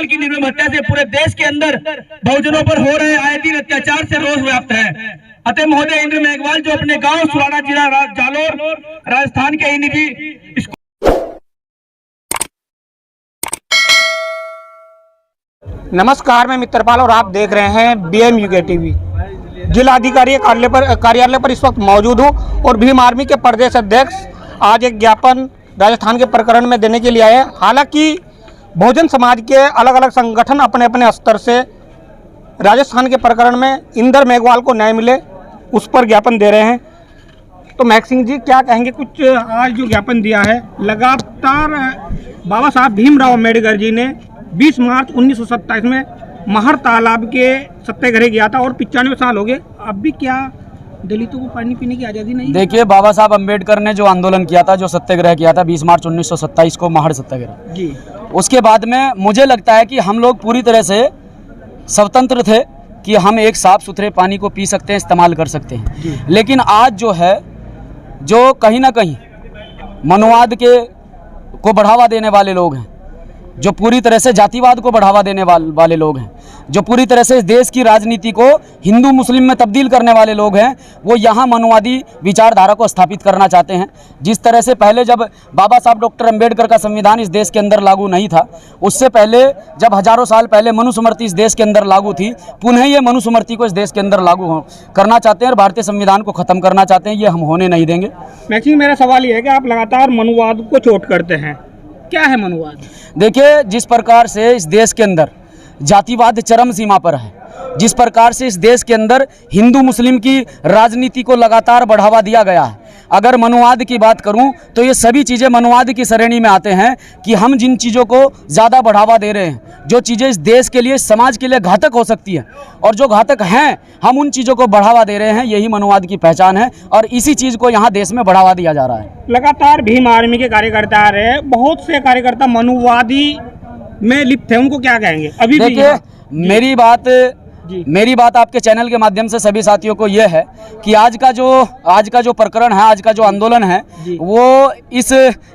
मेघवाल की निर्मम हत्या से पूरे देश के अंदर बहुजनों पर हो रहे आए दिन अत्याचार से रोष व्याप्त है। अतः महोदय इंद्र मेघवाल जो अपने गांव सुराना जिला जालोर राजस्थान के ही निजी नमस्कार, मैं मित्रपाल और आप देख रहे हैं BMUK टीवी। जिला अधिकारी कार्यालय पर इस वक्त मौजूद हूँ और भीम आर्मी के प्रदेश अध्यक्ष आज एक ज्ञापन राजस्थान के प्रकरण में देने के लिए आए हैं। हालांकि बहुजन समाज के अलग अलग संगठन अपने अपने स्तर से राजस्थान के प्रकरण में इंद्र मेघवाल को न्याय मिले उस पर ज्ञापन दे रहे हैं। तो महक सिंह जी क्या कहेंगे? कुछ आज जो ज्ञापन दिया है, लगातार बाबा साहब भीमराव अम्बेडकर जी ने 20 मार्च 1927 में महर तालाब के सत्याग्रह किया था और 95 साल हो गए, अब भी क्या दलितों को पानी पीने की आज़ादी नहीं? देखिए, बाबा साहब अम्बेडकर ने जो आंदोलन किया था, जो सत्याग्रह किया था 20 मार्च 1927 को, महर सत्याग्रह जी, उसके बाद में मुझे लगता है कि हम लोग पूरी तरह से स्वतंत्र थे कि हम एक साफ सुथरे पानी को पी सकते हैं, इस्तेमाल कर सकते हैं। लेकिन आज जो है, जो कहीं ना कहीं मनुवाद को बढ़ावा देने वाले लोग हैं, जो पूरी तरह से जातिवाद को बढ़ावा देने वाले लोग हैं, जो पूरी तरह से इस देश की राजनीति को हिंदू मुस्लिम में तब्दील करने वाले लोग हैं, वो यहाँ मनुवादी विचारधारा को स्थापित करना चाहते हैं। जिस तरह से पहले जब बाबा साहब डॉक्टर अंबेडकर का संविधान इस देश के अंदर लागू नहीं था, उससे पहले जब हजारों साल पहले मनुस्मृति इस देश के अंदर लागू थी, पुनः ये मनुस्मृति को इस देश के अंदर लागू करना चाहते हैं और भारतीय संविधान को ख़त्म करना चाहते हैं। ये हम होने नहीं देंगे। मैक्सिम, मेरा सवाल ये है कि आप लगातार मनुवाद को चोट करते हैं, क्या है मनुवाद? देखिए, जिस प्रकार से इस देश के अंदर जातिवाद चरम सीमा पर है, जिस प्रकार से इस देश के अंदर हिंदू मुस्लिम की राजनीति को लगातार बढ़ावा दिया गया है, अगर मनुवाद की बात करूं तो ये सभी चीज़ें मनुवाद की श्रेणी में आते हैं कि हम जिन चीज़ों को ज़्यादा बढ़ावा दे रहे हैं, जो चीज़ें इस देश के लिए, समाज के लिए घातक हो सकती हैं और जो घातक हैं, हम उन चीज़ों को बढ़ावा दे रहे हैं। यही मनुवाद की पहचान है और इसी चीज़ को यहाँ देश में बढ़ावा दिया जा रहा है। लगातार भीम आर्मी के कार्यकर्ता आ रहे हैं, बहुत से कार्यकर्ता मनुवादी में लिप्त हैं, उनको क्या कहेंगे? अभी देखिए, मेरी बात आपके चैनल के माध्यम से सभी साथियों को यह है कि आज का जो प्रकरण है, आज का जो आंदोलन है, वो इस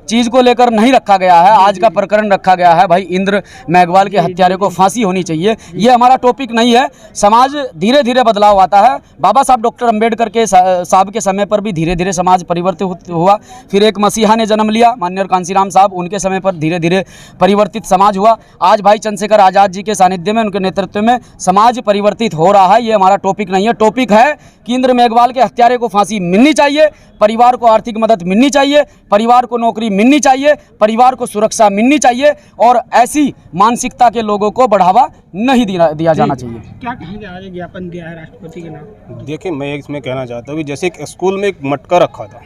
चीज़ को लेकर नहीं रखा गया है। आज का प्रकरण रखा गया है भाई इंद्र मेघवाल के हत्यारे को फांसी होनी चाहिए। ये हमारा टॉपिक नहीं है। समाज धीरे धीरे बदलाव आता है। बाबा साहब डॉक्टर अंबेडकर के साहब के समय पर भी धीरे धीरे समाज परिवर्तित हुआ। फिर एक मसीहा ने जन्म लिया, माननीय कांसीराम साहब, उनके समय पर धीरे धीरे परिवर्तित समाज हुआ। आज भाई चंद्रशेखर आज़ाद जी के सानिध्य में, उनके नेतृत्व में समाज परिवर्तित हो रहा है। ये हमारा टॉपिक नहीं है। टॉपिक है कि इंद्र मेघवाल के हत्यारे को फांसी मिलनी चाहिए, परिवार को आर्थिक मदद मिलनी चाहिए, परिवार को नौकरी मिलनी चाहिए, परिवार को सुरक्षा मिलनी चाहिए और ऐसी मानसिकता के लोगों को बढ़ावा नहीं दिया जाना चाहिए। क्या कहेंगे? आज ज्ञापन दिया है राष्ट्रपति के नाम। देखिए, मैं इसमें कहना चाहता हूँ कि जैसे एक स्कूल में एक मटका रखा था,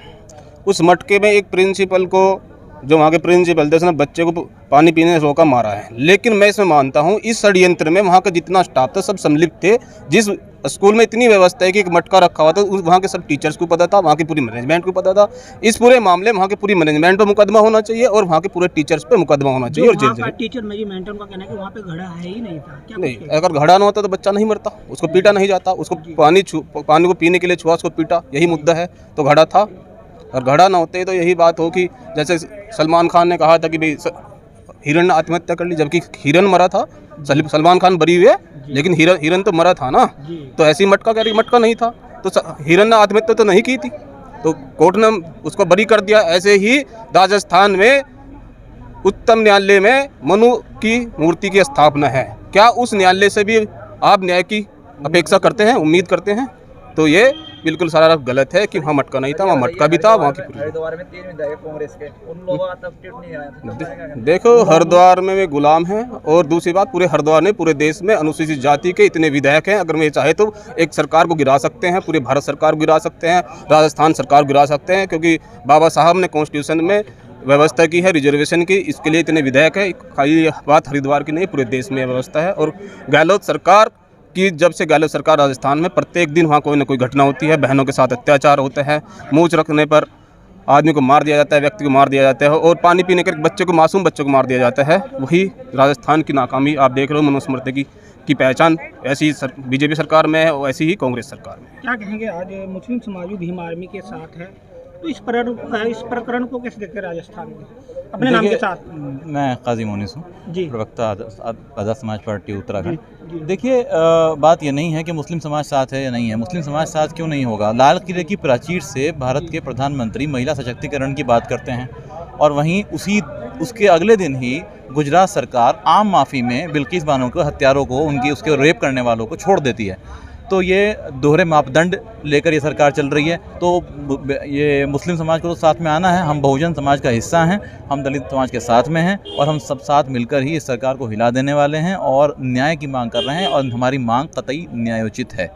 उस मटके में एक प्रिंसिपल को, जो वहाँ के प्रिंसिपल थे, उसने बच्चे को पानी पीने से रोका, मारा है। लेकिन मैं इसमें मानता हूँ इस षड्यंत्र में वहाँ का जितना स्टाफ था सब सम्मिलित थे। जिस स्कूल में इतनी व्यवस्था है कि एक मटका रखा हुआ था, वहाँ के सब टीचर्स को पता था, वहाँ की पूरी मैनेजमेंट को पता था। इस पूरे मामले में वहाँ की पूरी मैनेजमेंट पर मुकदमा होना चाहिए और वहाँ के पूरे टीचर्स पे मुकदमा होना चाहिए। और जेल टीचर मैनेजमेंट उनका कहना है कि वहाँ पे घड़ा है ही नहीं था। क्या नहीं, अगर घड़ा ना होता तो बच्चा नहीं मरता, उसको पीटा नहीं जाता, उसको पानी को पीने के लिए छुआ, उसको पीटा, यही मुद्दा है। तो घड़ा था, और घड़ा ना होते तो यही बात हो कि जैसे सलमान खान ने कहा था कि भाई हिरन ने आत्महत्या कर ली, जबकि हिरन मरा था। सलमान खान बरी हुए, लेकिन हिरन तो मरा था ना। तो ऐसी मटका कह रही, मटका नहीं था तो हिरन ने आत्महत्या तो नहीं की थी, तो कोर्ट ने उसको बरी कर दिया। ऐसे ही राजस्थान में उच्चतम न्यायालय में मनु की मूर्ति की स्थापना है। क्या उस न्यायालय से भी आप न्याय की अपेक्षा करते हैं, उम्मीद करते हैं? तो ये बिल्कुल सारा गलत है कि वहाँ मटका नहीं था, वहाँ मटका भी था। वहाँ की हरिद्वार में 3 विधायक कांग्रेस के, उन लोगों का तब टिकट नहीं आया। देखो, हरिद्वार में वे गुलाम हैं, और दूसरी बात, पूरे हरिद्वार में, पूरे देश में अनुसूचित जाति के इतने विधायक हैं। अगर मैं चाहे तो एक सरकार को गिरा सकते हैं, पूरे भारत सरकार को गिरा सकते हैं, राजस्थान सरकार को गिरा सकते हैं, क्योंकि बाबा साहब ने कॉन्स्टिट्यूशन में व्यवस्था की है रिजर्वेशन की। इसके लिए इतने विधायक है। खाली बात हरिद्वार की नहीं, पूरे देश में व्यवस्था है। और गहलोत सरकार कि जब से गहलोत सरकार राजस्थान में, प्रत्येक दिन वहाँ कोई ना कोई घटना होती है, बहनों के साथ अत्याचार होते हैं, मूंछ रखने पर आदमी को मार दिया जाता है, व्यक्ति को मार दिया जाता है, और पानी पीने के बच्चे को, मासूम बच्चों को मार दिया जाता है। वही राजस्थान की नाकामी आप देख रहे हो। मनुस्मृति की पहचान ऐसी बीजेपी सरकार में है और ऐसी ही कांग्रेस सरकार में। क्या कहेंगे? आज मुस्लिम समाज भी भीम आर्मी के साथ है, तो इस प्रकरण को कैसे देखते हैं राजस्थान में अपने नाम के साथ? मैं काजी मोनिस हूँ, जी प्रवक्ता आज़ाद समाज पार्टी उत्तराखंड। जी। देखिए, बात ये नहीं है कि मुस्लिम समाज साथ है या नहीं है। मुस्लिम समाज साथ क्यों नहीं होगा? लाल किले की प्राचीर से भारत के प्रधानमंत्री महिला सशक्तिकरण की बात करते हैं और वहीं उसके अगले दिन ही गुजरात सरकार आम माफ़ी में बिल्किस बानो को, हत्यारों को, उसके रेप करने वालों को छोड़ देती है। तो ये दोहरे मापदंड लेकर ये सरकार चल रही है। तो ये मुस्लिम समाज को तो साथ में आना है। हम बहुजन समाज का हिस्सा हैं, हम दलित समाज के साथ में हैं और हम सब साथ मिलकर ही इस सरकार को हिला देने वाले हैं और न्याय की मांग कर रहे हैं और हमारी मांग कतई न्यायोचित है।